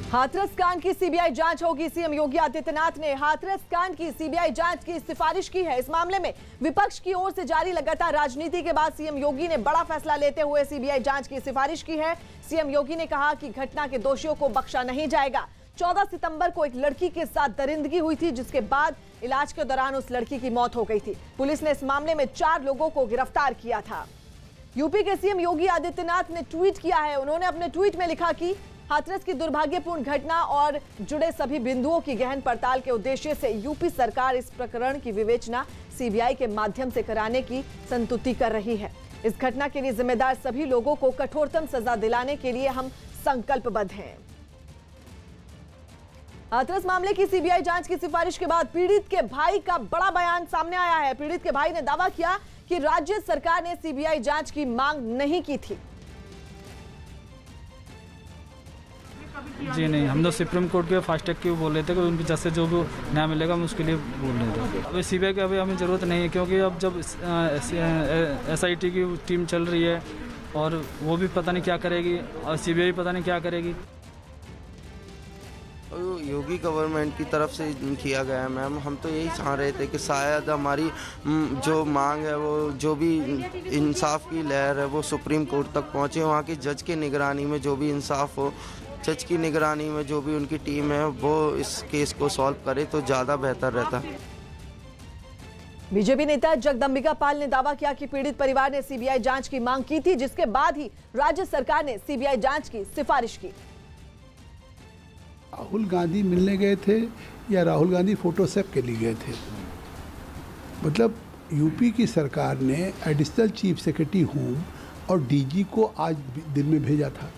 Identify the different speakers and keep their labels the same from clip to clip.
Speaker 1: हाथरस कांड की सीबीआई जांच होगी। सीएम योगी आदित्यनाथ ने हाथरस कांड की सीबीआई जांच की सिफारिश की है। इस मामले में विपक्ष की ओर से जारी लगातार राजनीति के बाद सीएम योगी ने बड़ा फैसला लेते हुए सीबीआई जांच की सिफारिश की है। सीएम योगी ने कहा कि घटना के दोषियों को बख्शा नहीं जाएगा। 14 सितंबर को एक लड़की के साथ दरिंदगी हुई थी, जिसके बाद इलाज के दौरान उस लड़की की मौत हो गई थी। पुलिस ने इस मामले में 4 लोगों को गिरफ्तार किया था। यूपी के सीएम योगी आदित्यनाथ ने ट्वीट किया है। उन्होंने अपने ट्वीट में लिखा कि हाथरस की दुर्भाग्यपूर्ण घटना और जुड़े सभी बिंदुओं की गहन पड़ताल के उद्देश्य से यूपी सरकार इस प्रकरण की विवेचना सीबीआई के माध्यम से कराने की संतुष्टि कर रही है। इस घटना के लिए जिम्मेदार सभी लोगों को कठोरतम सजा दिलाने के लिए हम संकल्पबद्ध हैं। हाथरस मामले की सीबीआई जांच की सिफारिश के बाद पीड़ित के भाई का बड़ा बयान सामने आया है। पीड़ित के भाई ने दावा किया कि राज्य सरकार ने सीबीआई जांच की मांग नहीं की थी।
Speaker 2: जी नहीं, हम तो सुप्रीम कोर्ट के फास्ट ट्रैक की बोल रहे थे कि उनकी जज से जो भी न्याय मिलेगा हम उसके लिए बोल रहे थे। अभी सीबीआई की अभी हमें ज़रूरत नहीं है, क्योंकि अब जब एसआईटी की टीम चल रही है और वो भी पता नहीं क्या करेगी और सीबीआई पता नहीं क्या करेगी।
Speaker 3: योगी गवर्नमेंट की तरफ से किया गया है मैम। हम तो यही चाह रहे थे कि शायद हमारी जो मांग है, वो जो भी इंसाफ की लहर है, वो सुप्रीम कोर्ट तक पहुंचे। वहाँ की जज की निगरानी में जो भी इंसाफ हो, जज की निगरानी में जो भी उनकी टीम है, वो इस केस को सॉल्व करे तो ज़्यादा बेहतर रहता।
Speaker 1: बीजेपी नेता जगदम्बिका पाल ने दावा किया कि पीड़ित परिवार ने सीबीआई जांच की मांग की थी, जिसके बाद ही राज्य सरकार ने सीबीआई जांच की सिफारिश की।
Speaker 4: राहुल गांधी मिलने गए थे या राहुल गांधी फोटोशॉप के लिए गए थे? मतलब यूपी की सरकार ने एडिशनल चीफ सेक्रेटरी होम और डीजी को आज दिन में भेजा था।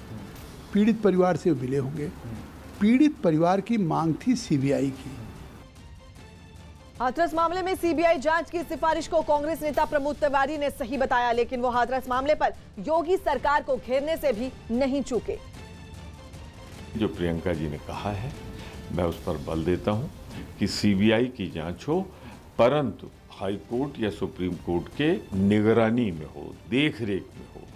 Speaker 4: पीड़ित परिवार से मिले होंगे। पीड़ित परिवार की मांग थी सीबीआई की।
Speaker 1: हाथरस मामले में सीबीआई जांच की सिफारिश को कांग्रेस नेता प्रमोद तिवारी ने सही बताया, लेकिन वो हाथरस मामले पर योगी सरकार को घेरने से भी नहीं चूके।
Speaker 5: जो प्रियंका जी ने कहा है, मैं उस पर बल देता हूं कि सीबीआई की जांच हो, परंतु हाई कोर्ट या सुप्रीम कोर्ट के निगरानी में हो, देख रेख में हो।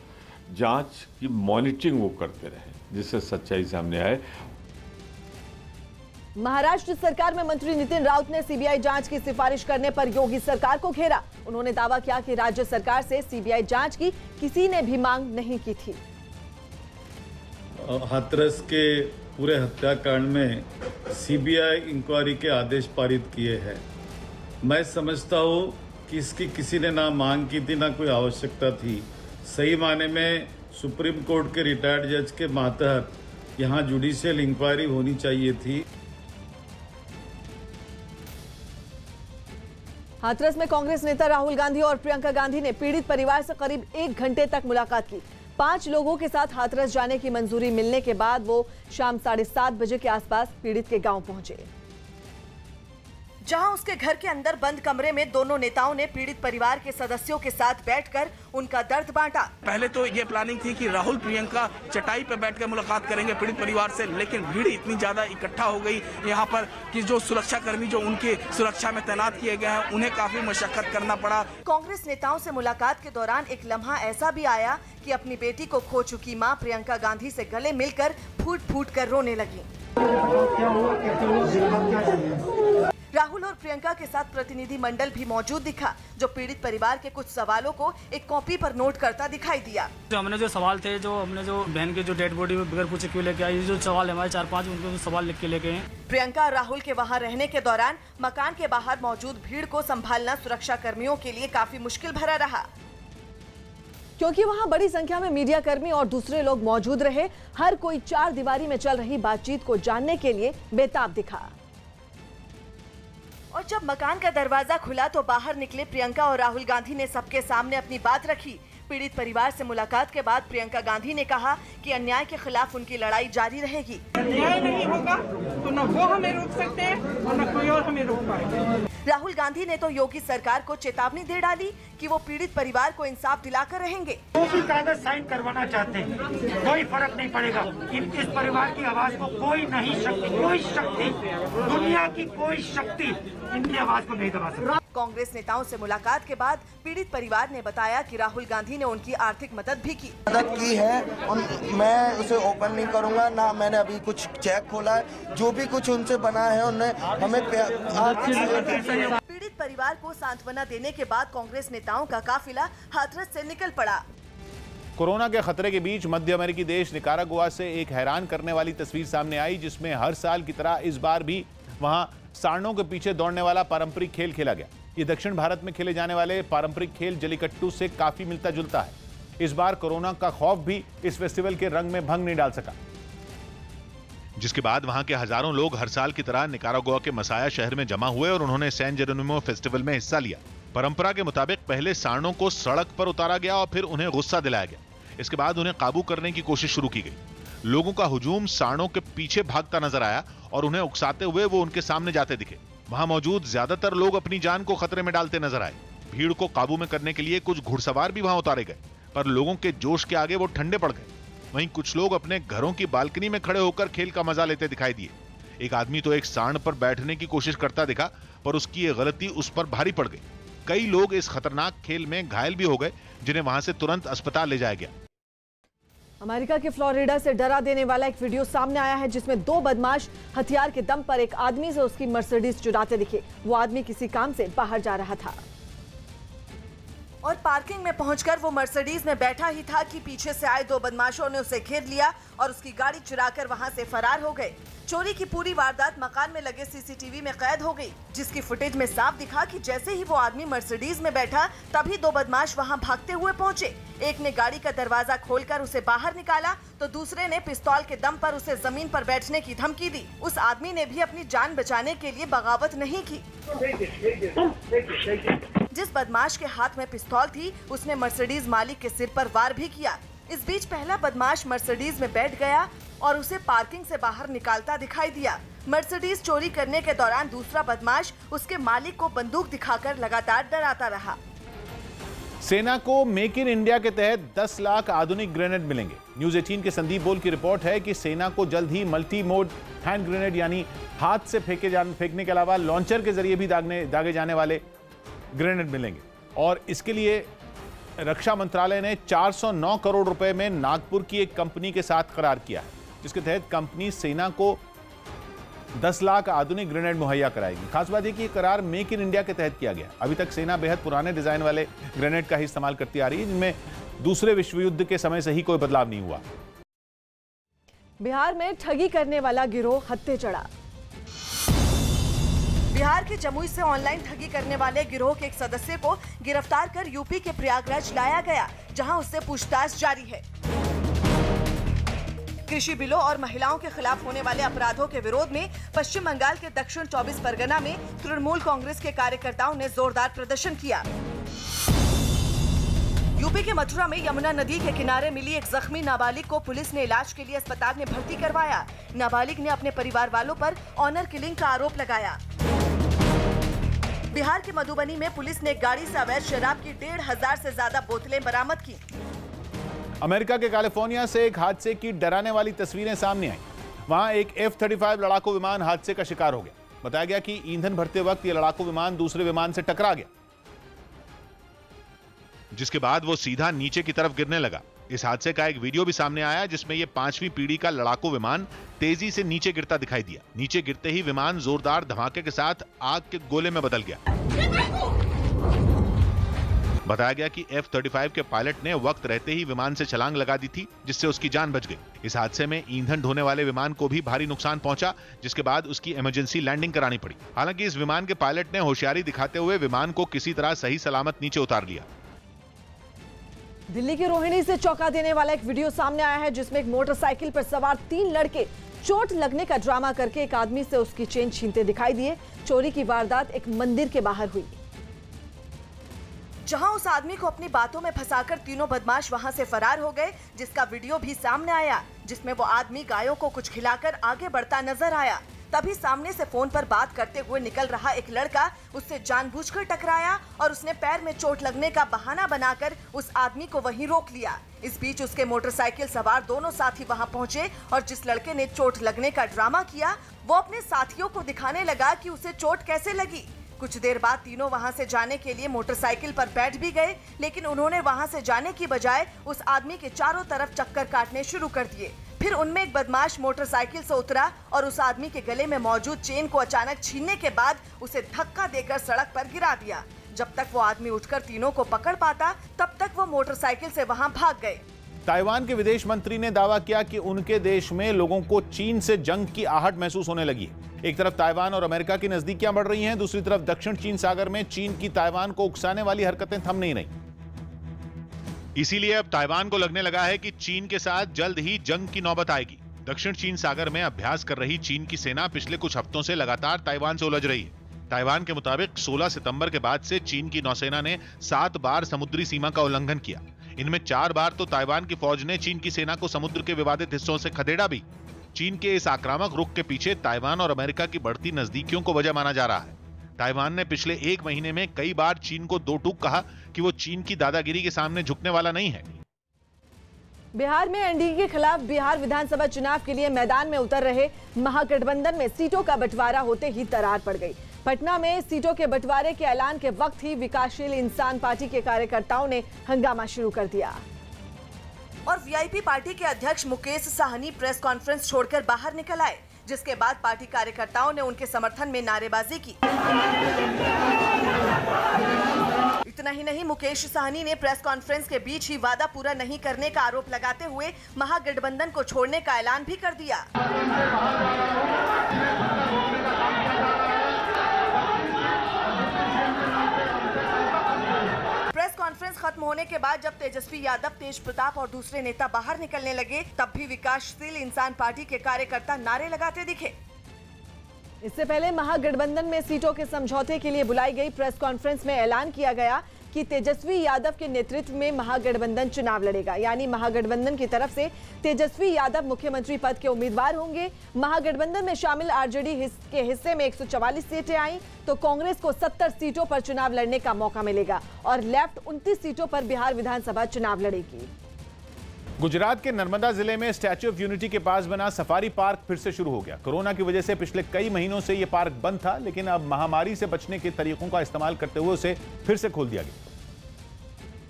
Speaker 5: जांच की मॉनिटरिंग वो करते रहे, जिससे सच्चाई सामने आए।
Speaker 1: महाराष्ट्र सरकार में मंत्री नितिन राउत ने सीबीआई जांच की सिफारिश करने पर योगी सरकार को घेरा। उन्होंने दावा किया कि राज्य सरकार से सीबीआई जांच की किसी ने भी मांग नहीं की थी।
Speaker 6: हाथरस के पूरे हत्याकांड में सीबीआई इंक्वायरी के आदेश पारित किए हैं। मैं समझता हूँ कि इसकी किसी ने ना मांग की थी, ना कोई आवश्यकता थी। सही माने में सुप्रीम कोर्ट के रिटायर्ड जज के मातहत यहाँ जुडिशियल इंक्वायरी होनी चाहिए थी।
Speaker 1: हाथरस में कांग्रेस नेता राहुल गांधी और प्रियंका गांधी ने पीड़ित परिवार से करीब 1 घंटे तक मुलाकात की। 5 लोगों के साथ हाथरस जाने की मंजूरी मिलने के बाद वो शाम 7:30 बजे के आसपास पीड़ित के गांव पहुंचे, जहां उसके घर के अंदर बंद कमरे में दोनों नेताओं ने पीड़ित परिवार के सदस्यों के साथ बैठकर उनका दर्द बांटा।
Speaker 7: पहले तो ये प्लानिंग थी कि राहुल प्रियंका चटाई पर बैठकर मुलाकात करेंगे पीड़ित परिवार से, लेकिन भीड़ इतनी ज्यादा इकट्ठा हो गई यहाँ पर कि जो सुरक्षा कर्मी जो उनकी सुरक्षा में तैनात किए गए हैं, उन्हें काफी मशक्कत करना पड़ा।
Speaker 1: कांग्रेस नेताओं से मुलाकात के दौरान एक लम्हा ऐसा भी आया कि अपनी बेटी को खो चुकी मां प्रियंका गांधी से गले मिलकर फूट फूट कर रोने लगी। राहुल और प्रियंका के साथ प्रतिनिधि मंडल भी मौजूद दिखा, जो पीड़ित परिवार के कुछ सवालों को एक कॉपी पर नोट करता दिखाई दिया।
Speaker 2: हमने जो सवाल थे, जो हमने जो बहन के जो डेड बॉडी में बगैर पूछे क्यों लेके आई, जो सवाल हमारे 4-5 उनको सवाल लिख के लेके हैं।
Speaker 1: प्रियंका और राहुल के वहां रहने के दौरान मकान के बाहर मौजूद भीड़ को संभालना सुरक्षा कर्मियों के लिए काफी मुश्किल भरा रहा, क्योंकि वहां बड़ी संख्या में मीडिया कर्मी और दूसरे लोग मौजूद रहे। हर कोई 4 दीवारी में चल रही बातचीत को जानने के लिए बेताब दिखा। और जब मकान का दरवाजा खुला तो बाहर निकले प्रियंका और राहुल गांधी ने सबके सामने अपनी बात रखी। पीड़ित परिवार से मुलाकात के बाद प्रियंका गांधी ने कहा कि अन्याय के खिलाफ उनकी लड़ाई जारी रहेगी।
Speaker 8: अन्याय नहीं होगा तो न वो हमें रोक सकते हैं और न कोई और हमें रोक पाएगा।
Speaker 1: राहुल गांधी ने तो योगी सरकार को चेतावनी दे डाली कि वो पीड़ित परिवार को इंसाफ दिलाकर रहेंगे।
Speaker 9: वो भी कागज साइन करवाना चाहते हैं, कोई फर्क नहीं पड़ेगा। इस परिवार की आवाज को कोई शक्ति, दुनिया की कोई शक्ति इनकी आवाज को नहीं दबा सकती।
Speaker 1: कांग्रेस नेताओं से मुलाकात के बाद पीड़ित परिवार ने बताया कि राहुल गांधी ने उनकी आर्थिक मदद भी की
Speaker 3: है। मैं उसे ओपन नहीं करूंगा, ना मैंने अभी कुछ चेक खोला है। जो भी कुछ उनसे बना है उन्हें हमें
Speaker 1: पीड़ित परिवार को सांत्वना देने के बाद कांग्रेस नेताओं का काफिला हाथरस से निकल पड़ा।
Speaker 10: कोरोना के खतरे के बीच मध्य अमेरिकी देश निकारागुआ से एक हैरान करने वाली तस्वीर सामने आई, जिसमें हर साल की तरह इस बार भी वहां सांडों के पीछे दौड़ने वाला पारंपरिक खेल खेला गया। ये दक्षिण भारत में खेले जाने वाले पारंपरिक खेल जलीकट्टू से काफी मिलता जुलता है। इस बार कोरोना का खौफ भी इस फेस्टिवल के रंग में भंग नहीं डाल सका,
Speaker 11: जिसके बाद वहां के हजारों लोग हर साल की तरह निकारागुआ के मसाया शहर में जमा हुए और उन्होंने सैन जेरोनिमो फेस्टिवल में हिस्सा लिया। परंपरा के मुताबिक पहले सांडों को सड़क पर उतारा गया और फिर उन्हें गुस्सा दिलाया गया। इसके बाद उन्हें काबू करने की कोशिश शुरू की गई। लोगों का हुजूम सांडों के पीछे भागता नजर आया और उन्हें उकसाते हुए वो उनके सामने जाते दिखे। वहां मौजूद ज्यादातर लोग अपनी जान को खतरे में डालते नजर आए। भीड़ को काबू में करने के लिए कुछ घुड़सवार भी वहां उतारे गए, पर लोगों के जोश के आगे वो ठंडे पड़ गए। वहीं कुछ लोग अपने घरों की बालकनी में खड़े होकर खेल का मजा लेते दिखाई दिए। एक आदमी तो एक सांड पर बैठने की कोशिश करता दिखा, पर उसकी ये गलती उस पर भारी पड़ गई। कई लोग इस खतरनाक खेल में घायल भी हो गए, जिन्हें वहां से तुरंत अस्पताल ले जाया गया।
Speaker 1: अमेरिका के फ्लोरिडा से डरा देने वाला एक वीडियो सामने आया है, जिसमें दो बदमाश हथियार के दम पर एक आदमी से उसकी मर्सिडीज चुराते दिखे। वो आदमी किसी काम से बाहर जा रहा था और पार्किंग में पहुंचकर वो मर्सिडीज में बैठा ही था कि पीछे से आए दो बदमाशों ने उसे घेर लिया और उसकी गाड़ी चुराकर वहां से फरार हो गए। चोरी की पूरी वारदात मकान में लगे सीसीटीवी में कैद हो गई, जिसकी फुटेज में साफ दिखा कि जैसे ही वो आदमी मर्सिडीज में बैठा तभी दो बदमाश वहां भागते हुए पहुंचे। एक ने गाड़ी का दरवाजा खोलकर उसे बाहर निकाला तो दूसरे ने पिस्तौल के दम पर उसे जमीन पर बैठने की धमकी दी। उस आदमी ने भी अपनी जान बचाने के लिए बगावत नहीं की। जिस बदमाश के हाथ में पिस्तौल थी उसने मर्सिडीज मालिक के सिर पर वार भी किया। इस बीच पहला बदमाश मर्सिडीज में बैठ गया और उसे पार्किंग से बाहर निकालता दिखाई दिया। मर्सिडीज चोरी करने के दौरान दूसरा बदमाश उसके मालिक को बंदूक दिखाकर लगातार डराता रहा।
Speaker 10: सेना को मेक इन इंडिया के तहत 10 लाख आधुनिक ग्रेनेड मिलेंगे। न्यूज 18 के संदीप बोल की रिपोर्ट है कि सेना को जल्द ही मल्टी मोड हैंड ग्रेनेड यानी हाथ से फेंकने के अलावा लॉन्चर के जरिए भी दागे जाने वाले ग्रेनेड मिलेंगे। और इसके लिए रक्षा मंत्रालय ने 409 करोड़ रुपए में नागपुर की एक कंपनी के साथ करार किया है, जिसके तहत कंपनी सेना को 10 लाख आधुनिक ग्रेनेड मुहैया कराएगी। खास बात है कि करार मेक इन इंडिया के तहत किया गया। अभी तक सेना बेहद पुराने डिजाइन वाले ग्रेनेड का ही इस्तेमाल करती आ रही है, जिनमें दूसरे विश्व युद्ध के समय से ही कोई बदलाव नहीं हुआ।
Speaker 1: बिहार में ठगी करने वाला गिरोह हत्थे चढ़ा। बिहार के जमुई से ऑनलाइन ठगी करने वाले गिरोह के एक सदस्य को गिरफ्तार कर यूपी के प्रयागराज लाया गया, जहां उससे पूछताछ जारी है। कृषि बिलों और महिलाओं के खिलाफ होने वाले अपराधों के विरोध में पश्चिम बंगाल के दक्षिण 24 परगना में तृणमूल कांग्रेस के कार्यकर्ताओं ने जोरदार प्रदर्शन किया। यूपी के मथुरा में यमुना नदी के किनारे मिली एक जख्मी नाबालिग को पुलिस ने इलाज के लिए अस्पताल में भर्ती करवाया। नाबालिग ने अपने परिवार वालों पर ऑनर किलिंग का आरोप लगाया। बिहार के मधुबनी में पुलिस ने एक गाड़ी से अवैध शराब की 1,500 से ज्यादा बोतलें बरामद की।
Speaker 10: अमेरिका के कैलिफोर्निया से एक हादसे की डराने वाली तस्वीरें सामने आई। वहां एक F-35 लड़ाकू विमान हादसे का शिकार हो गया। बताया गया कि ईंधन भरते वक्त यह लड़ाकू विमान दूसरे विमान से टकरा गया,
Speaker 11: जिसके बाद वो सीधा नीचे की तरफ गिरने लगा। इस हादसे का एक वीडियो भी सामने आया, जिसमें यह 5वीं पीढ़ी का लड़ाकू विमान तेजी से नीचे गिरता दिखाई दिया। नीचे गिरते ही विमान जोरदार धमाके के साथ आग के गोले में बदल गया। बताया गया कि F-35 के पायलट ने वक्त रहते ही विमान से छलांग लगा दी थी, जिससे उसकी जान बच गई। इस हादसे में ईंधन ढोने वाले विमान को भी भारी नुकसान पहुंचा, जिसके बाद उसकी इमरजेंसी लैंडिंग करानी पड़ी। हालांकि इस विमान के पायलट ने होशियारी दिखाते हुए विमान को किसी तरह सही सलामत नीचे उतार लिया।
Speaker 1: दिल्ली की रोहिणी से चौंका देने वाला एक वीडियो सामने आया है, जिसमें एक मोटरसाइकिल पर सवार 3 लड़के चोट लगने का ड्रामा करके एक आदमी से उसकी चेन छीनते दिखाई दिए। चोरी की वारदात एक मंदिर के बाहर हुई, जहां उस आदमी को अपनी बातों में फंसाकर तीनों बदमाश वहां से फरार हो गए, जिसका वीडियो भी सामने आया, जिसमें वो आदमी गायों को कुछ खिलाकर आगे बढ़ता नजर आया। तभी सामने से फोन पर बात करते हुए निकल रहा एक लड़का उससे जानबूझकर टकराया और उसने पैर में चोट लगने का बहाना बनाकर उस आदमी को वहीं रोक लिया। इस बीच उसके मोटरसाइकिल सवार दोनों साथी वहां पहुंचे और जिस लड़के ने चोट लगने का ड्रामा किया, वो अपने साथियों को दिखाने लगा कि उसे चोट कैसे लगी। कुछ देर बाद तीनों वहां से जाने के लिए मोटरसाइकिल पर बैठ भी गए, लेकिन उन्होंने वहां से जाने की बजाय उस आदमी के चारों तरफ चक्कर काटने शुरू कर दिए। फिर उनमें एक बदमाश मोटरसाइकिल से उतरा और उस आदमी के गले में मौजूद चेन को अचानक छीनने के बाद उसे धक्का देकर सड़क पर गिरा दिया। जब तक वो आदमी उठकर तीनों को पकड़ पाता, तब तक वो मोटरसाइकिल से वहां भाग गए।
Speaker 10: ताइवान के विदेश मंत्री ने दावा किया कि उनके देश में लोगों को चीन से जंग की आहट महसूस होने लगी है। एक तरफ ताइवान और अमेरिका की नजदीकियां बढ़ रही हैं, दूसरी तरफ दक्षिण चीन सागर में चीन की ताइवान को उकसाने वाली हरकतें थम नहीं रही।
Speaker 11: इसीलिए अब ताइवान को लगने लगा है कि चीन के साथ जल्द ही जंग की नौबत आएगी। दक्षिण चीन सागर में अभ्यास कर रही चीन की सेना पिछले कुछ हफ्तों से लगातार ताइवान से उलझ रही है। ताइवान के मुताबिक 16 सितंबर के बाद से चीन की नौसेना ने 7 बार समुद्री सीमा का उल्लंघन किया। इनमें 4 बार तो ताइवान की फौज ने चीन की सेना को समुद्र के विवादित हिस्सों से खदेड़ा भी। चीन के इस आक्रामक रुख के पीछे ताइवान और अमेरिका की बढ़ती नजदीकियों को वजह माना जा रहा है। ताइवान ने पिछले 1 महीने में कई बार चीन को दो टूक कहा कि वो चीन की दादागिरी के सामने झुकने वाला नहीं है।
Speaker 1: बिहार में एनडीए के खिलाफ बिहार विधानसभा चुनाव के लिए मैदान में उतर रहे महागठबंधन में सीटों का बंटवारा होते ही दरार पड़ गई। पटना में सीटों के बंटवारे के ऐलान के वक्त ही विकासशील इंसान पार्टी के कार्यकर्ताओं ने हंगामा शुरू कर दिया और वीआईपी पार्टी के अध्यक्ष मुकेश साहनी प्रेस कॉन्फ्रेंस छोड़कर बाहर निकल आए, जिसके बाद पार्टी कार्यकर्ताओं ने उनके समर्थन में नारेबाजी की। इतना ही नहीं, मुकेश साहनी ने प्रेस कॉन्फ्रेंस के बीच ही वादा पूरा नहीं करने का आरोप लगाते हुए महागठबंधन को छोड़ने का ऐलान भी कर दिया। प्रेस कॉन्फ्रेंस खत्म होने के बाद जब तेजस्वी यादव, तेज प्रताप और दूसरे नेता बाहर निकलने लगे, तब भी विकासशील इंसान पार्टी के कार्यकर्ता नारे लगाते दिखे। इससे पहले महागठबंधन में सीटों के समझौते के लिए बुलाई गई प्रेस कॉन्फ्रेंस में ऐलान किया गया कि तेजस्वी यादव के नेतृत्व में महागठबंधन चुनाव लड़ेगा, यानी महागठबंधन की तरफ से तेजस्वी यादव मुख्यमंत्री पद के उम्मीदवार होंगे। महागठबंधन में शामिल आरजेडी के हिस्से में 144 सीटें आई तो कांग्रेस को 70 सीटों पर चुनाव लड़ने का मौका मिलेगा और लेफ्ट 29 सीटों पर बिहार विधानसभा चुनाव लड़ेगी।
Speaker 10: गुजरात के नर्मदा जिले में स्टैच्यू ऑफ यूनिटी के पास बना सफारी पार्क फिर से शुरू हो गया। कोरोना की वजह से पिछले कई महीनों से यह पार्क बंद था, लेकिन अब महामारी से बचने के तरीकों का इस्तेमाल करते हुए उसे फिर से खोल दिया गया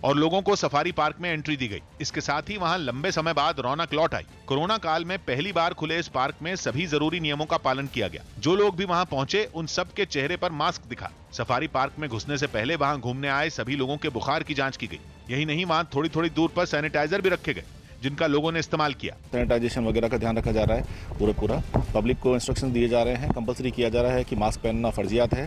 Speaker 11: और लोगों को सफारी पार्क में एंट्री दी गई। इसके साथ ही वहां लंबे समय बाद रौनक लौट आई। कोरोना काल में पहली बार खुले इस पार्क में सभी जरूरी नियमों का पालन किया गया। जो लोग भी वहां पहुंचे उन सब के चेहरे पर मास्क दिखा। सफारी पार्क में घुसने से पहले वहां घूमने आए सभी लोगों के बुखार की जांच की गई। यही नहीं, वहां थोड़ी थोड़ी दूर पर सैनिटाइजर भी रखे गए जिनका लोगों ने इस्तेमाल किया।
Speaker 12: सैनिटाइजेशन वगैरह का ध्यान रखा जा रहा है। पूरा पब्लिक को इंस्ट्रक्शन दिए जा रहे हैं। कंपलसरी किया जा रहा है कि मास्क पहनना फर्जियात है।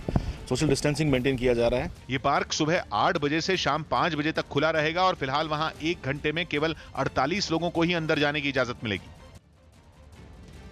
Speaker 12: सोशल डिस्टेंसिंग मेंटेन किया जा रहा है।
Speaker 11: ये पार्क सुबह 8 बजे से शाम 5 बजे तक खुला रहेगा और फिलहाल वहां 1 घंटे में केवल 48 लोगों को ही अंदर जाने की इजाजत मिलेगी।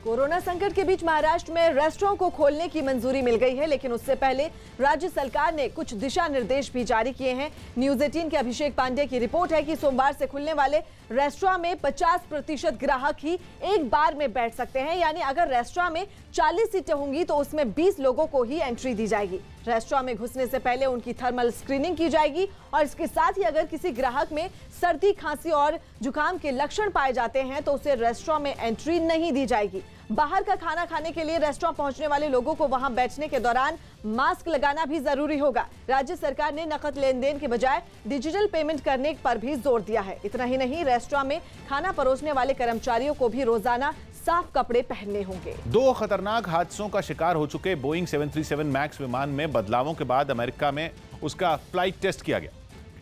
Speaker 1: कोरोना संकट के बीच महाराष्ट्र में रेस्टोरेंट को खोलने की मंजूरी मिल गई है, लेकिन उससे पहले राज्य सरकार ने कुछ दिशा निर्देश भी जारी किए हैं। न्यूज 18 के अभिषेक पांडे की रिपोर्ट है कि सोमवार से खुलने वाले रेस्टोरेंट में 50% ग्राहक ही एक बार में बैठ सकते हैं, यानी अगर रेस्टोरेंट में 40 सीटें होंगी तो उसमें 20 लोगों को ही एंट्री दी जाएगी। रेस्टोरेंट में घुसने से पहले उनकी थर्मल स्क्रीनिंग की जाएगी और इसके साथ ही अगर किसी ग्राहक में सर्दी, खांसी और जुकाम के लक्षण पाए जाते हैं तो उसे रेस्टोरेंट में एंट्री नहीं दी जाएगी। बाहर का खाना खाने के लिए रेस्टोरेंट पहुंचने वाले लोगों को वहां बैठने के दौरान मास्क लगाना भी जरूरी होगा। राज्य सरकार ने नकद लेन देन के बजाय डिजिटल पेमेंट करने पर भी जोर दिया है। इतना ही नहीं, रेस्टोरेंट में खाना परोसने वाले कर्मचारियों को भी रोजाना साफ कपड़े पहनने होंगे।
Speaker 10: 2 खतरनाक हादसों का शिकार हो चुके बोइंग 737 मैक्स विमान में बदलावों के बाद अमेरिका में उसका फ्लाइट टेस्ट किया गया।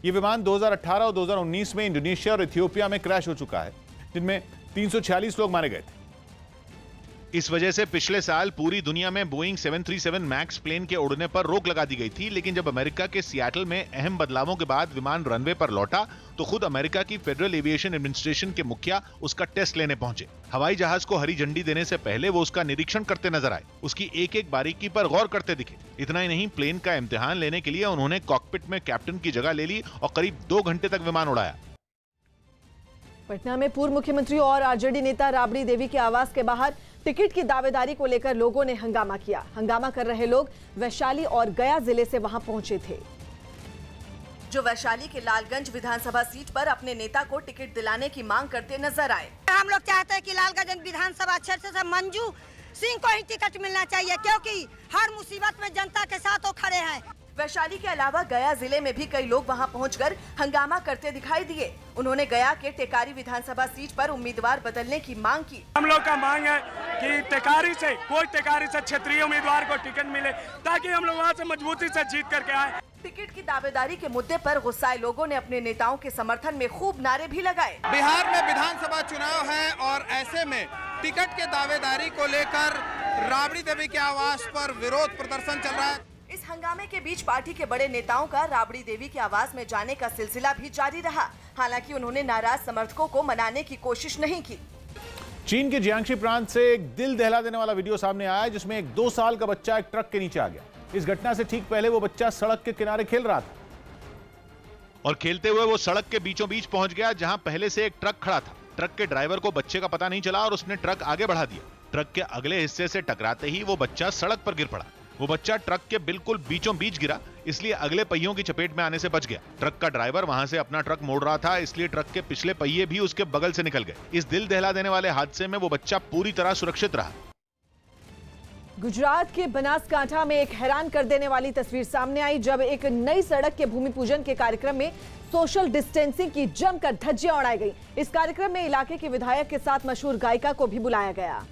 Speaker 10: ये विमान 2018 और 2019 में इंडोनेशिया और इथियोपिया में क्रैश हो चुका है, जिनमें 346 लोग मारे गए थे।
Speaker 11: इस वजह से पिछले साल पूरी दुनिया में बोइंग 737 मैक्स प्लेन के उड़ने पर रोक लगा दी गई थी, लेकिन जब अमेरिका के सियाटल में अहम बदलावों के बाद विमान रनवे पर लौटा तो खुद अमेरिका की फेडरल एविएशन एडमिनिस्ट्रेशन के मुखिया उसका टेस्ट लेने पहुंचे। हवाई जहाज को हरी झंडी देने से पहले वो उसका निरीक्षण करते नजर आए, उसकी एक एक बारीकी पर गौर करते दिखे। इतना ही नहीं, प्लेन का इम्तिहान लेने के लिए उन्होंने कॉकपिट में कैप्टन की जगह ले ली और करीब 2 घंटे तक विमान उड़ाया।
Speaker 1: पटना में पूर्व मुख्यमंत्री और आरजेडी नेता राबड़ी देवी के आवास के बाहर टिकट की दावेदारी को लेकर लोगों ने हंगामा किया। हंगामा कर रहे लोग वैशाली और गया जिले से वहां पहुंचे थे, जो वैशाली के लालगंज विधानसभा सीट पर अपने नेता को टिकट दिलाने की मांग करते नजर आए।
Speaker 13: हम लोग चाहते हैं कि लालगंज विधानसभा क्षेत्र से मंजू सिंह को ही टिकट मिलना चाहिए, क्योंकि हर मुसीबत में जनता के साथ वो खड़े हैं।
Speaker 1: वैशाली के अलावा गया जिले में भी कई लोग वहां पहुंचकर हंगामा करते दिखाई दिए। उन्होंने गया के टेकारी विधानसभा सीट पर उम्मीदवार बदलने की मांग की।
Speaker 14: हम लोग का मांग है कि टेकारी से क्षेत्रीय उम्मीदवार को टिकट मिले, ताकि हम लोग वहां से मजबूती से जीत करके आए।
Speaker 1: टिकट की दावेदारी के मुद्दे पर गुस्साए लोगों ने अपने नेताओं के समर्थन में खूब नारे भी लगाए।
Speaker 15: बिहार में विधानसभा चुनाव है और ऐसे में टिकट के दावेदारी को लेकर राबड़ी देवी के आवास पर विरोध प्रदर्शन चल रहा है।
Speaker 1: इस हंगामे के बीच पार्टी के बड़े नेताओं का राबड़ी देवी के आवास में जाने का सिलसिला भी जारी रहा। हालांकि उन्होंने नाराज समर्थकों को मनाने की कोशिश नहीं की।
Speaker 10: चीन के जियांगशी प्रांत से एक दिल दहला देने वाला वीडियो सामने आया, जिसमें एक 2 साल का बच्चा एक ट्रक के नीचे आ गया। इस घटना से ठीक पहले वो बच्चा सड़क के किनारे खेल रहा था
Speaker 11: और खेलते हुए वो सड़क के बीचों बीच पहुंच गया, जहां पहले से एक ट्रक खड़ा था। ट्रक के ड्राइवर को बच्चे का पता नहीं चला और उसने ट्रक आगे बढ़ा दिया। ट्रक के अगले हिस्से से टकराते ही वो बच्चा सड़क पर गिर पड़ा। वो बच्चा ट्रक के बिल्कुल बीचों बीच गिरा, इसलिए अगले पहियों की चपेट में आने से बच गया। ट्रक का ड्राइवर वहां से अपना ट्रक मोड़ रहा था, इसलिए ट्रक के पिछले पहिए भी उसके बगल से निकल गए। इस दिल दहला देने वाले हादसे में वो बच्चा पूरी तरह सुरक्षित रहा।
Speaker 1: गुजरात के बनासकांठा में एक हैरान कर देने वाली तस्वीर सामने आई, जब एक नई सड़क के भूमि पूजन के कार्यक्रम में सोशल डिस्टेंसिंग की जमकर धज्जियां उड़ाई गई। इस कार्यक्रम में इलाके के विधायक के साथ मशहूर गायिका को भी बुलाया गया,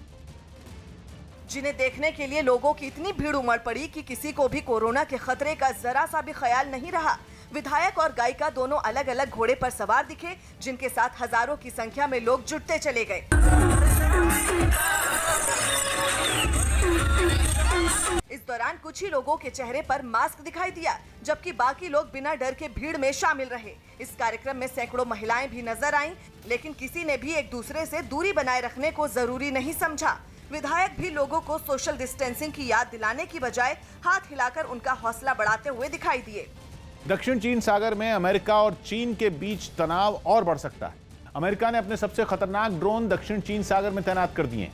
Speaker 1: जिन्हें देखने के लिए लोगों की इतनी भीड़ उमड़ पड़ी कि किसी को भी कोरोना के खतरे का जरा सा भी ख्याल नहीं रहा। विधायक और गायिका दोनों अलग अलग घोड़े पर सवार दिखे, जिनके साथ हजारों की संख्या में लोग जुटते चले गए। इस दौरान कुछ ही लोगों के चेहरे पर मास्क दिखाई दिया, जबकि बाकी लोग बिना डर के भीड़ में शामिल रहे। इस कार्यक्रम में सैकड़ों महिलाएं भी नजर आईं, लेकिन किसी ने भी एक दूसरे से दूरी बनाए रखने को जरूरी नहीं समझा। विधायक भी लोगों को सोशल डिस्टेंसिंग की याद दिलाने की बजाय हाथ हिलाकर उनका हौसला बढ़ाते हुए दिखाई दिए।
Speaker 10: दक्षिण चीन सागर में अमेरिका और चीन के बीच तनाव और बढ़ सकता है। अमेरिका ने अपने सबसे खतरनाक ड्रोन दक्षिण चीन सागर में तैनात कर दिए हैं,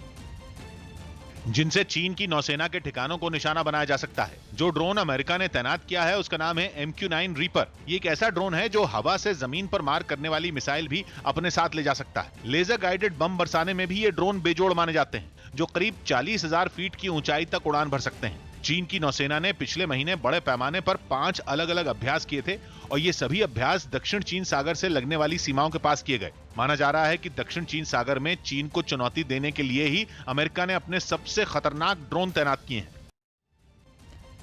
Speaker 11: जिनसे चीन की नौसेना के ठिकानों को निशाना बनाया जा सकता है। जो ड्रोन अमेरिका ने तैनात किया है उसका नाम है MQ-9 रीपर। ये एक ऐसा ड्रोन है जो हवा से जमीन पर मार करने वाली मिसाइल भी अपने साथ ले जा सकता है। लेजर गाइडेड बम बरसाने में भी ये ड्रोन बेजोड़ माने जाते हैं, जो करीब 40,000 फीट की ऊंचाई तक उड़ान भर सकते हैं। चीन की नौसेना ने पिछले महीने बड़े पैमाने पर 5 अलग अलग अभ्यास किए थे और ये सभी अभ्यास दक्षिण चीन सागर से लगने वाली सीमाओं के पास किए गए। माना जा रहा है कि दक्षिण चीन सागर में चीन को चुनौती देने के लिए ही अमेरिका ने अपने सबसे खतरनाक ड्रोन तैनात किए हैं।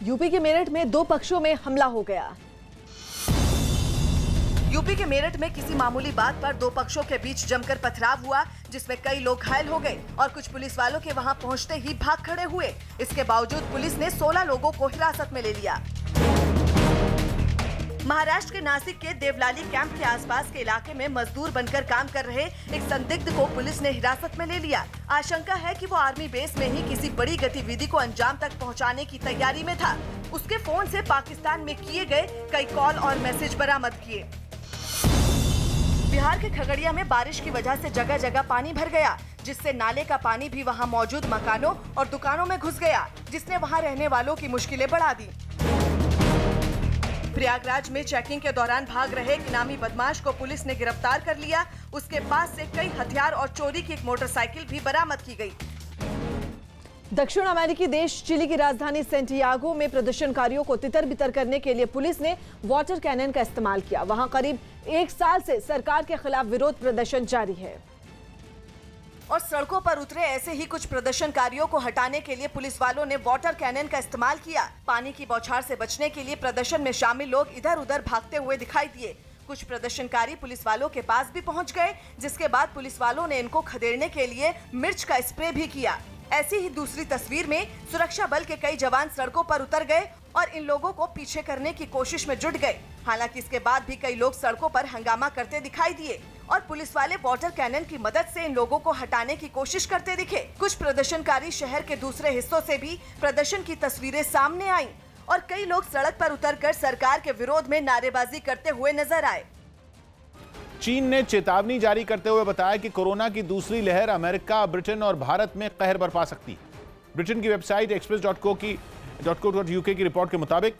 Speaker 1: यूपी के मेरठ में 2 पक्षों में हमला हो गया। यूपी के मेरठ में किसी मामूली बात पर 2 पक्षों के बीच जमकर पथराव हुआ, जिसमें कई लोग घायल हो गए और कुछ पुलिस वालों के वहां पहुंचते ही भाग खड़े हुए। इसके बावजूद पुलिस ने 16 लोगों को हिरासत में ले लिया। महाराष्ट्र के नासिक के देवलाली कैंप के आसपास के इलाके में मजदूर बनकर काम कर रहे एक संदिग्ध को पुलिस ने हिरासत में ले लिया। आशंका है कि वो आर्मी बेस में ही किसी बड़ी गतिविधि को अंजाम तक पहुंचाने की तैयारी में था। उसके फोन से पाकिस्तान में किए गए कई कॉल और मैसेज बरामद किए। बिहार के खगड़िया में बारिश की वजह से जगह जगह पानी भर गया, जिससे नाले का पानी भी वहां मौजूद मकानों और दुकानों में घुस गया, जिसने वहां रहने वालों की मुश्किलें बढ़ा दी। प्रयागराज में चेकिंग के दौरान भाग रहे एक इनामी बदमाश को पुलिस ने गिरफ्तार कर लिया। उसके पास से कई हथियार और चोरी की एक मोटरसाइकिल भी बरामद की गई। दक्षिण अमेरिकी देश चिली की राजधानी सेंटियागो में प्रदर्शनकारियों को तितर बितर करने के लिए पुलिस ने वाटर कैनन का इस्तेमाल किया। वहां करीब 1 साल से सरकार के खिलाफ विरोध प्रदर्शन जारी है और सड़कों पर उतरे ऐसे ही कुछ प्रदर्शनकारियों को हटाने के लिए पुलिस वालों ने वाटर कैनन का इस्तेमाल किया। पानी की बौछार से बचने के लिए प्रदर्शन में शामिल लोग इधर उधर भागते हुए दिखाई दिए। कुछ प्रदर्शनकारी पुलिस वालों के पास भी पहुंच गए, जिसके बाद पुलिस वालों ने इनको खदेड़ने के लिए मिर्च का स्प्रे भी किया। ऐसी ही दूसरी तस्वीर में सुरक्षा बल के कई जवान सड़कों पर उतर गए और इन लोगों को पीछे करने की कोशिश में जुट गए। हालांकि इसके बाद भी कई लोग सड़कों पर हंगामा करते दिखाई दिए और पुलिस वाले वाटर कैनन की मदद से इन लोगों को हटाने की कोशिश करते दिखे। कुछ प्रदर्शनकारी शहर के दूसरे हिस्सों से भी प्रदर्शन की तस्वीरें सामने आईं और कई लोग सड़क पर उतरकर सरकार के विरोध में नारेबाजी करते हुए नजर आए।
Speaker 10: चीन ने चेतावनी जारी करते हुए बताया कि कोरोना की दूसरी लहर अमेरिका, ब्रिटेन और भारत में कहर बरपा सकती है। ब्रिटेन की वेबसाइट express.co.uk की रिपोर्ट के मुताबिक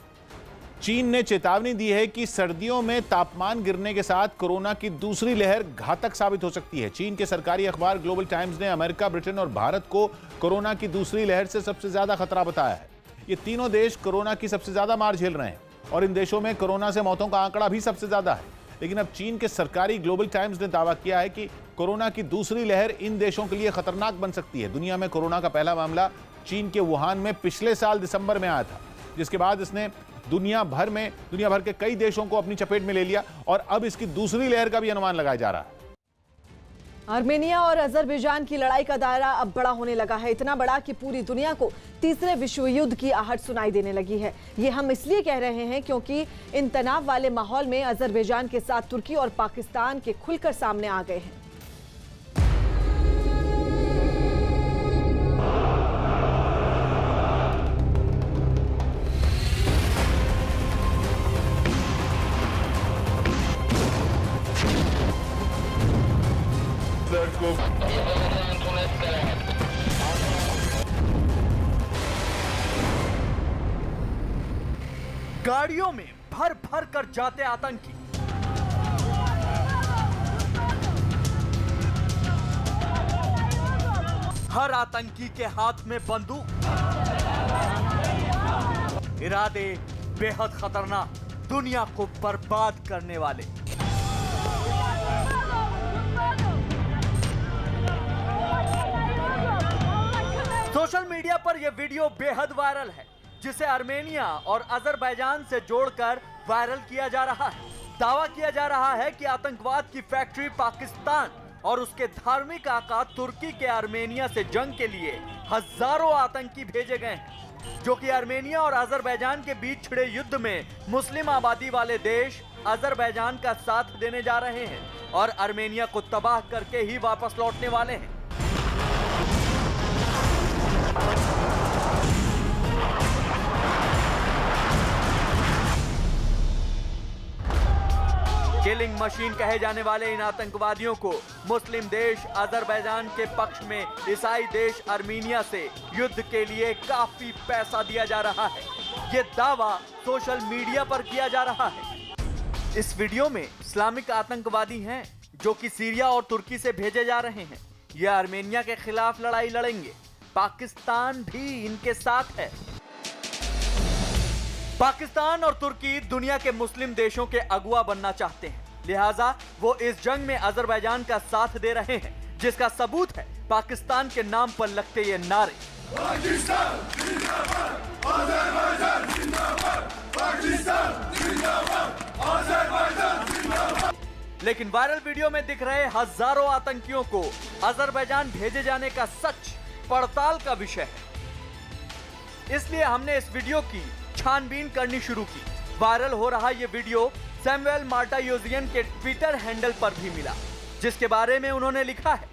Speaker 10: चीन ने चेतावनी दी है कि सर्दियों में तापमान गिरने के साथ कोरोना की दूसरी लहर घातक साबित हो सकती है। चीन के सरकारी अखबार ग्लोबल टाइम्स ने अमेरिका, ब्रिटेन और भारत को कोरोना की दूसरी लहर से सबसे ज्यादा खतरा बताया है। ये तीनों देश कोरोना की सबसे ज्यादा मार झेल रहे हैं और इन देशों में कोरोना से मौतों का आंकड़ा भी सबसे ज्यादा है। लेकिन अब चीन के सरकारी ग्लोबल टाइम्स ने दावा किया है कि कोरोना की दूसरी लहर इन देशों के लिए खतरनाक बन सकती है। दुनिया में कोरोना का पहला मामला चीन के वुहान में पिछले साल दिसंबर में आया था, जिसके बाद इसने दुनिया भर के कई देशों को अपनी चपेट में ले लिया और अब इसकी दूसरी लहर का भी अनुमान लगाया जा रहा है।
Speaker 1: आर्मेनिया और अजरबैजान की लड़ाई का दायरा अब बड़ा होने लगा है, इतना बड़ा कि पूरी दुनिया को तीसरे विश्व युद्ध की आहट सुनाई देने लगी है। ये हम इसलिए कह रहे हैं क्योंकि इन तनाव वाले माहौल में अजरबैजान के साथ तुर्की और पाकिस्तान के खुलकर सामने आ गए हैं।
Speaker 16: गाड़ियों में भर भर कर जाते आतंकी, हर आतंकी के हाथ में बंदूक, इरादे बेहद खतरनाक, दुनिया को बर्बाद करने वाले। सोशल मीडिया पर यह वीडियो बेहद वायरल है, जिसे आर्मेनिया और अजरबैजान से जोड़कर वायरल किया जा रहा है। दावा किया जा रहा है कि आतंकवाद की फैक्ट्री पाकिस्तान और उसके धार्मिक आका तुर्की के आर्मेनिया से जंग के लिए हजारों आतंकी भेजे गए हैं, जो कि आर्मेनिया और अजरबैजान के बीच छिड़े युद्ध में मुस्लिम आबादी वाले देश अजरबैजान का साथ देने जा रहे हैं और आर्मेनिया को तबाह करके ही वापस लौटने वाले हैं। किलिंग मशीन कहे जाने वाले इन आतंकवादियों को मुस्लिम देश अजरबैजान के पक्ष में ईसाई देश आर्मीनिया से युद्ध के लिए काफी पैसा दिया जा रहा है। ये दावा सोशल मीडिया पर किया जा रहा है। इस वीडियो में इस्लामिक आतंकवादी हैं जो कि सीरिया और तुर्की से भेजे जा रहे हैं। ये आर्मेनिया के खिलाफ लड़ाई लड़ेंगे। पाकिस्तान भी इनके साथ है। पाकिस्तान और तुर्की दुनिया के मुस्लिम देशों के अगुवा बनना चाहते हैं, लिहाजा वो इस जंग में अजरबैजान का साथ दे रहे हैं, जिसका सबूत है पाकिस्तान के नाम पर लगते ये नारे। पाकिस्तान जिंदाबाद, अजरबैजान जिंदाबाद, पाकिस्तान जिंदाबाद, अजरबैजान जिंदाबाद। लेकिन वायरल वीडियो में दिख रहे हजारों आतंकियों को अजरबैजान भेजे जाने का सच पड़ताल का विषय है। इसलिए हमने इस वीडियो की छानबीन करनी शुरू की। वायरल हो रहा ये वीडियो सैमुएल मार्टायोजियन के ट्विटर हैंडल पर भी मिला, जिसके बारे में उन्होंने लिखा है,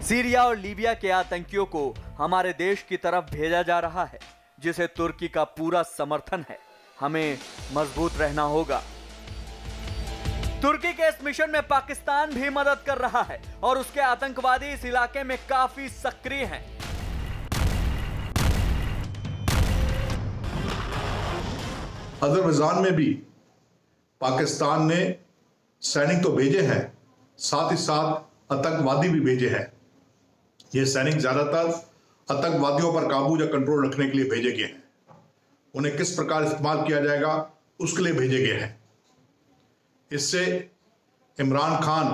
Speaker 16: सीरिया और लीबिया के आतंकियों को हमारे देश की तरफ भेजा जा रहा है, जिसे तुर्की का पूरा समर्थन है। हमें मजबूत रहना होगा। तुर्की के इस मिशन में पाकिस्तान भी मदद कर रहा है और उसके आतंकवादी इस इलाके में काफी सक्रिय हैं।
Speaker 17: अजरबैजान में भी पाकिस्तान ने सैनिक तो भेजे हैं, साथ ही साथ आतंकवादी भी भेजे हैं। ये सैनिक ज्यादातर आतंकवादियों पर काबू या कंट्रोल रखने के लिए भेजे गए हैं। उन्हें किस प्रकार इस्तेमाल किया जाएगा उसके लिए भेजे गए हैं। इससे इमरान खान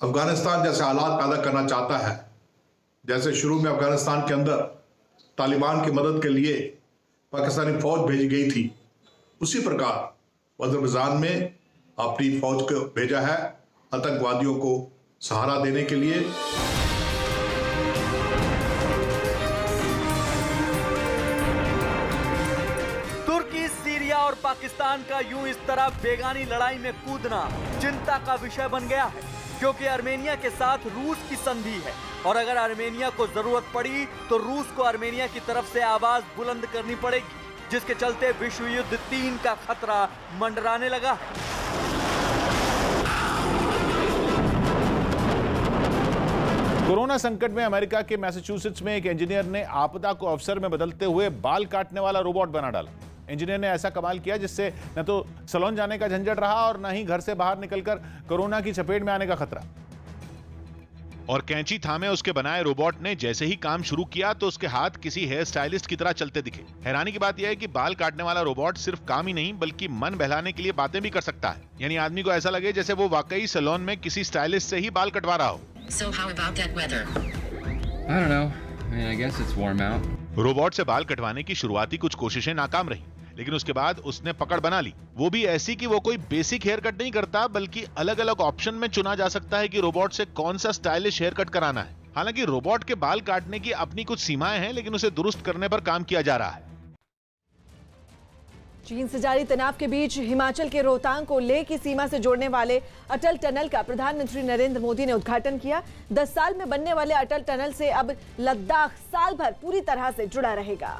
Speaker 17: अफगानिस्तान जैसे हालात पैदा करना चाहता है, जैसे शुरू में अफगानिस्तान के अंदर तालिबान की मदद के लिए पाकिस्तानी फौज भेजी गई थी, उसी प्रकार अजरबैजान में अपनी फौज को भेजा है आतंकवादियों को सहारा देने के लिए।
Speaker 16: तुर्की, सीरिया और पाकिस्तान का यूं इस तरह बेगानी लड़ाई में कूदना चिंता का विषय बन गया है, क्योंकि आर्मेनिया के साथ रूस की संधि है और अगर आर्मेनिया को जरूरत पड़ी तो रूस को आर्मेनिया की तरफ से आवाज बुलंद करनी पड़ेगी, जिसके चलते विश्व युद्ध 3 का खतरा मंडराने लगा है।
Speaker 10: कोरोना संकट में अमेरिका के मैसाचुसेट्स में एक इंजीनियर ने आपदा को अवसर में बदलते हुए बाल काटने वाला रोबोट बना डाला। इंजीनियर ने ऐसा कमाल किया जिससे न तो सैलून जाने का झंझट रहा और न ही घर से बाहर निकलकर कोरोना की चपेट में आने का खतरा।
Speaker 11: और कैंची थामे उसके बनाए रोबोट ने जैसे ही काम शुरू किया तो उसके हाथ किसी हेयर स्टाइलिस्ट की तरह चलते दिखे। हैरानी की बात यह है कि बाल काटने वाला रोबोट सिर्फ काम ही नहीं बल्कि मन बहलाने के लिए बातें भी कर सकता है। यानी आदमी को ऐसा लगे जैसे वो वाकई सैलून में किसी स्टाइलिस्ट से ही बाल कटवा रहा हो।
Speaker 18: So how about that weather? I don't know. I mean, I guess it's warm out.
Speaker 11: Robot से बाल कटवाने की शुरुआती कुछ कोशिशें नाकाम रही, लेकिन उसके बाद उसने पकड़ बना ली। वो भी ऐसी कि वो कोई बेसिक हेयर कट नहीं करता बल्कि अलग अलग ऑप्शन में चुना जा सकता है कि रोबोट से कौन सा स्टाइलिश हेयर कट कराना है। हालांकि रोबोट के बाल काटने की अपनी कुछ सीमाएं हैं, लेकिन उसे दुरुस्त करने पर काम किया जा रहा है।
Speaker 1: चीन से जारी तनाव के बीच हिमाचल के रोहतांग को लेह की सीमा से जोड़ने वाले अटल टनल का प्रधानमंत्री नरेंद्र मोदी ने उद्घाटन किया। 10 साल में बनने वाले अटल टनल से अब लद्दाख साल भर पूरी तरह से जुड़ा रहेगा।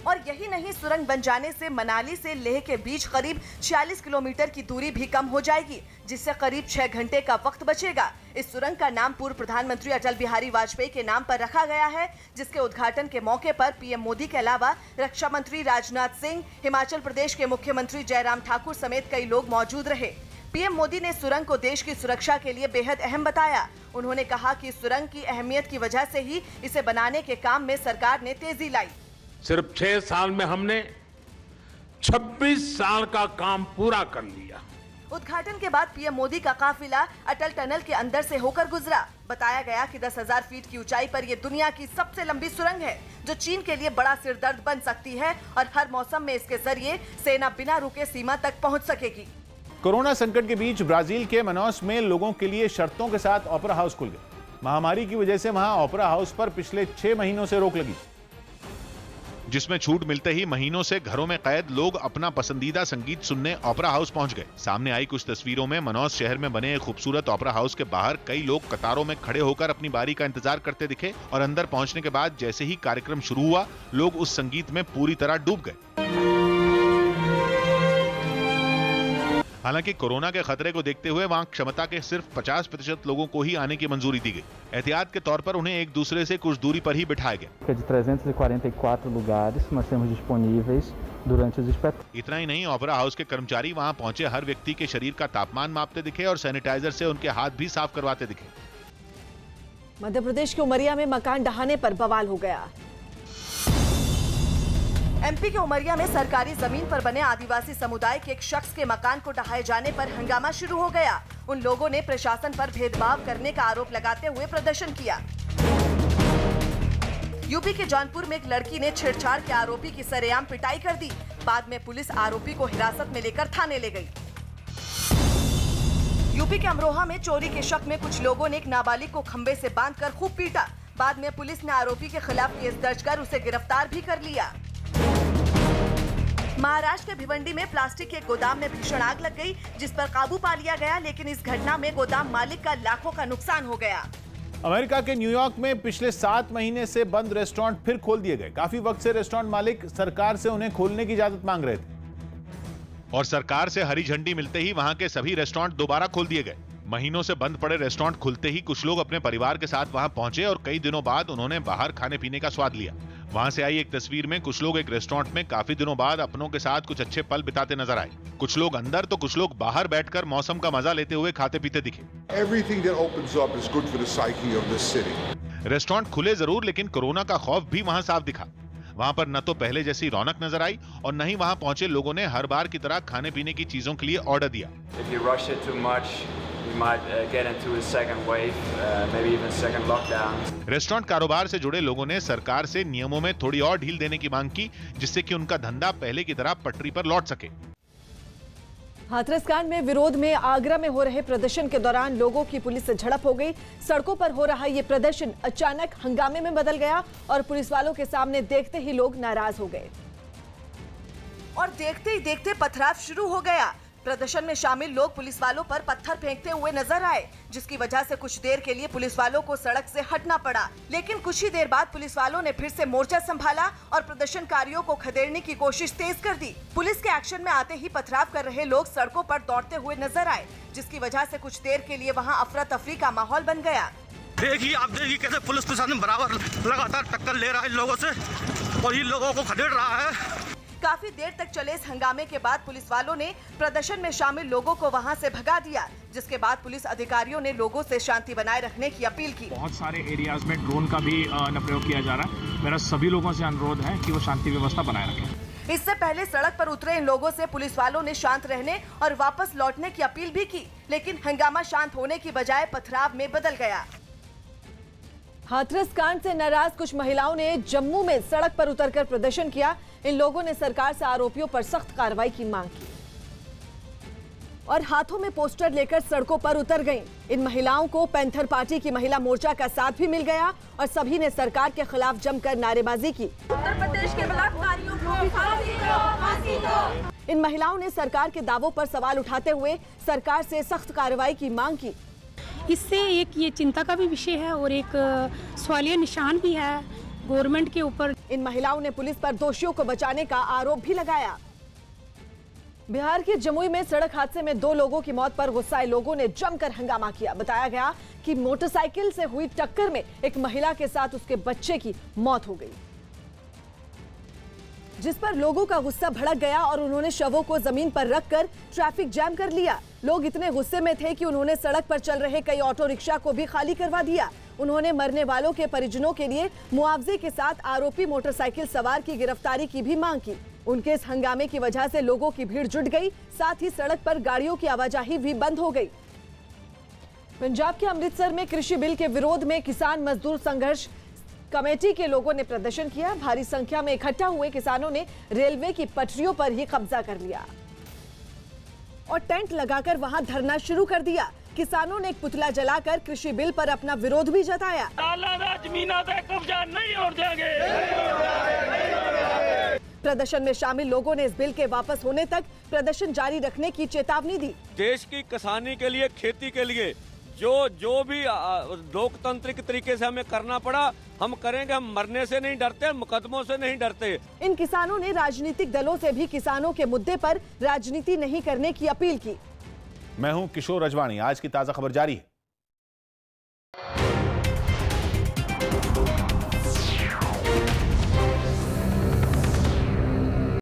Speaker 1: और यही नहीं, सुरंग बन जाने से मनाली से लेह के बीच करीब 46 किलोमीटर की दूरी भी कम हो जाएगी, जिससे करीब 6 घंटे का वक्त बचेगा। इस सुरंग का नाम पूर्व प्रधानमंत्री अटल बिहारी वाजपेयी के नाम पर रखा गया है, जिसके उद्घाटन के मौके पर पीएम मोदी के अलावा रक्षा मंत्री राजनाथ सिंह, हिमाचल प्रदेश के मुख्यमंत्री जयराम ठाकुर समेत कई लोग मौजूद रहे। पीएम मोदी ने सुरंग को देश की सुरक्षा के लिए बेहद अहम बताया। उन्होंने कहा कि सुरंग की अहमियत की वजह से ही इसे बनाने के काम में सरकार ने तेजी लाई।
Speaker 19: सिर्फ 6 साल में हमने 26 साल का काम पूरा कर लिया।
Speaker 1: उद्घाटन के बाद पीएम मोदी का काफिला अटल टनल के अंदर से होकर गुजरा। बताया गया कि 10,000 फीट की ऊंचाई पर यह दुनिया की सबसे लंबी सुरंग है, जो चीन के लिए बड़ा सिरदर्द बन सकती है और हर मौसम में इसके जरिए सेना बिना रुके सीमा तक पहुंच सकेगी।
Speaker 10: कोरोना संकट के बीच ब्राजील के मनौस में लोगों के लिए शर्तों के साथ ओपेरा हाउस खुल गए। महामारी की वजह से वहां ओपेरा हाउस पर पिछले 6 महीनों से रोक लगी,
Speaker 11: जिसमें छूट मिलते ही महीनों से घरों में कैद लोग अपना पसंदीदा संगीत सुनने ओपेरा हाउस पहुंच गए। सामने आई कुछ तस्वीरों में मनौस शहर में बने एक खूबसूरत ओपेरा हाउस के बाहर कई लोग कतारों में खड़े होकर अपनी बारी का इंतजार करते दिखे और अंदर पहुंचने के बाद जैसे ही कार्यक्रम शुरू हुआ, लोग उस संगीत में पूरी तरह डूब गए। हालांकि कोरोना के खतरे को देखते हुए वहां क्षमता के सिर्फ 50% लोगों को ही आने की मंजूरी दी गई। एहतियात के तौर पर उन्हें एक दूसरे से कुछ दूरी पर ही बिठाया गया।
Speaker 20: De 344 lugares nós temos disponíveis durante os espetáculos।
Speaker 11: इतना ही नहीं, ओपेरा हाउस के कर्मचारी वहां पहुंचे हर व्यक्ति के शरीर का तापमान मापते दिखे और सैनिटाइजर से उनके हाथ भी साफ करवाते दिखे।
Speaker 1: मध्य प्रदेश के उमरिया में मकान ढहाने पर बवाल हो गया। एमपी के उमरिया में सरकारी जमीन पर बने आदिवासी समुदाय के एक शख्स के मकान को ढहाए जाने पर हंगामा शुरू हो गया। उन लोगों ने प्रशासन पर भेदभाव करने का आरोप लगाते हुए प्रदर्शन किया। यूपी के जौनपुर में एक लड़की ने छेड़छाड़ के आरोपी की सरेआम पिटाई कर दी। बाद में पुलिस आरोपी को हिरासत में लेकर थाने ले गई। यूपी के अमरोहा में चोरी के शक में कुछ लोगों ने एक नाबालिग को खंबे से बांधकर खूब पीटा। बाद में पुलिस ने आरोपी के खिलाफ केस दर्ज कर उसे गिरफ्तार भी कर लिया। महाराष्ट्र के भिवंडी में प्लास्टिक के गोदाम में भीषण आग लग गई, जिस पर काबू पा लिया गया, लेकिन इस घटना में गोदाम मालिक का लाखों का नुकसान हो गया।
Speaker 10: अमेरिका के न्यूयॉर्क में पिछले 7 महीने से बंद रेस्टोरेंट फिर खोल दिए गए। काफी वक्त से रेस्टोरेंट मालिक सरकार से उन्हें खोलने की इजाजत मांग रहे थे
Speaker 11: और सरकार से हरी झंडी मिलते ही वहां के सभी रेस्टोरेंट दोबारा खोल दिए गए। महीनों से बंद पड़े रेस्टोरेंट खुलते ही कुछ लोग अपने परिवार के साथ वहां पहुंचे और कई दिनों बाद उन्होंने बाहर खाने पीने का स्वाद लिया। वहां से आई एक तस्वीर में कुछ लोग एक रेस्टोरेंट में काफी दिनों बाद अपनों के साथ कुछ अच्छे पल बिताते नजर आए। कुछ लोग अंदर तो कुछ लोग बाहर बैठकर मौसम का मजा लेते हुए खाते पीते दिखे।
Speaker 21: Everything that opens up is good for the psyche of this city.
Speaker 11: Restaurant खुले जरूर, लेकिन कोरोना का खौफ भी वहां साफ दिखा। वहां पर न तो पहले जैसी रौनक नजर आई और न ही वहां पहुंचे लोगों ने हर बार की तरह खाने पीने की चीजों के लिए ऑर्डर दिया।
Speaker 22: If you rush it too much, you might get into a second wave, maybe even second lockdown.
Speaker 11: Restaurant कारोबार से जुड़े लोगों ने सरकार से नियमों में थोड़ी और ढील देने की मांग की, जिससे कि उनका धंधा पहले की तरह पटरी पर लौट सके।
Speaker 1: हाथरस कांड में विरोध में आगरा में हो रहे प्रदर्शन के दौरान लोगों की पुलिस से झड़प हो गई। सड़कों पर हो रहा ये प्रदर्शन अचानक हंगामे में बदल गया और पुलिस वालों के सामने देखते ही लोग नाराज हो गए और देखते ही देखते पथराव शुरू हो गया। प्रदर्शन में शामिल लोग पुलिस वालों पर पत्थर फेंकते हुए नजर आए, जिसकी वजह से कुछ देर के लिए पुलिस वालों को सड़क से हटना पड़ा। लेकिन कुछ ही देर बाद पुलिस वालों ने फिर से मोर्चा संभाला और प्रदर्शनकारियों को खदेड़ने की कोशिश तेज कर दी। पुलिस के एक्शन में आते ही पथराव कर रहे लोग सड़कों पर दौड़ते हुए नजर आए, जिसकी वजह से कुछ देर के लिए वहां अफरा तफरी का माहौल बन गया।
Speaker 23: देखिए, आप देखिए कैसे पुलिस प्रशासन बराबर लगातार टक्कर ले रहा है लोगों से
Speaker 4: वही लोगों को खदेड़ रहा है।
Speaker 1: काफी देर तक चले इस हंगामे के बाद पुलिस वालों ने प्रदर्शन में शामिल लोगों को वहां से भगा दिया, जिसके बाद पुलिस अधिकारियों ने लोगों से शांति बनाए रखने की अपील की।
Speaker 5: बहुत सारे एरियाज में ड्रोन का भी प्रयोग किया जा रहा है। मेरा सभी लोगों से अनुरोध है कि वो शांति व्यवस्था बनाए रखें।
Speaker 1: इससे पहले सड़क पर उतरे इन लोगों से पुलिस वालों ने शांत रहने और वापस लौटने की अपील भी की, लेकिन हंगामा शांत होने की बजाय पथराव में बदल गया। हाथरस कांड से नाराज कुछ महिलाओं ने जम्मू में सड़क पर उतरकर प्रदर्शन किया। इन लोगों ने सरकार से आरोपियों पर सख्त कार्रवाई की मांग की और हाथों में पोस्टर लेकर सड़कों पर उतर गईं। इन महिलाओं को पैंथर पार्टी की महिला मोर्चा का साथ भी मिल गया और सभी ने सरकार के खिलाफ जमकर नारेबाजी की।
Speaker 23: उत्तर प्रदेश के बलात्कारियों को फांसी दो, फांसी दो।
Speaker 1: इन महिलाओं ने सरकार के दावों पर सवाल उठाते हुए सरकार से सख्त कार्रवाई की मांग की।
Speaker 24: इससे एक ये चिंता का भी विषय है और एक सवालिया निशान भी है गवर्नमेंट के ऊपर।
Speaker 1: इन महिलाओं ने पुलिस पर दोषियों को बचाने का आरोप भी लगाया। बिहार के जमुई में सड़क हादसे में 2 लोगों की मौत पर गुस्साए लोगों ने जमकर हंगामा किया। बताया गया कि मोटरसाइकिल से हुई टक्कर में एक महिला के साथ उसके बच्चे की मौत हो गई, जिस पर लोगों का गुस्सा भड़क गया और उन्होंने शवों को जमीन पर रखकर ट्रैफिक जैम कर लिया। लोग इतने गुस्से में थे कि उन्होंने सड़क पर चल रहे कई ऑटो रिक्शा को भी खाली करवा दिया। उन्होंने मरने वालों के परिजनों के लिए मुआवजे के साथ आरोपी मोटरसाइकिल सवार की गिरफ्तारी की भी मांग की। उनके इस हंगामे की वजह से लोगों की भीड़ जुट गई, साथ ही सड़क पर गाड़ियों की आवाजाही भी बंद हो गई। पंजाब के अमृतसर में कृषि बिल के विरोध में किसान मजदूर संघर्ष कमेटी के लोगों ने प्रदर्शन किया। भारी संख्या में इकट्ठा हुए किसानों ने रेलवे की पटरियों पर ही कब्जा कर लिया और टेंट लगाकर वहां धरना शुरू कर दिया। किसानों ने एक पुतला जलाकर कृषि बिल पर अपना विरोध भी जताया।
Speaker 14: कब्जा नहीं होने देंगे।
Speaker 1: प्रदर्शन में शामिल लोगों ने इस बिल के वापस होने तक प्रदर्शन जारी रखने की चेतावनी दी।
Speaker 25: देश की किसानी के लिए, खेती के लिए जो भी लोकतांत्रिक तरीके से हमें करना पड़ा हम करेंगे। हम मरने से नहीं डरते, मुकदमों से नहीं डरते।
Speaker 1: इन किसानों ने राजनीतिक दलों से भी किसानों के मुद्दे पर राजनीति नहीं करने की अपील की।
Speaker 10: मैं हूं किशोर रजवानी। आज की ताजा खबर जारी है।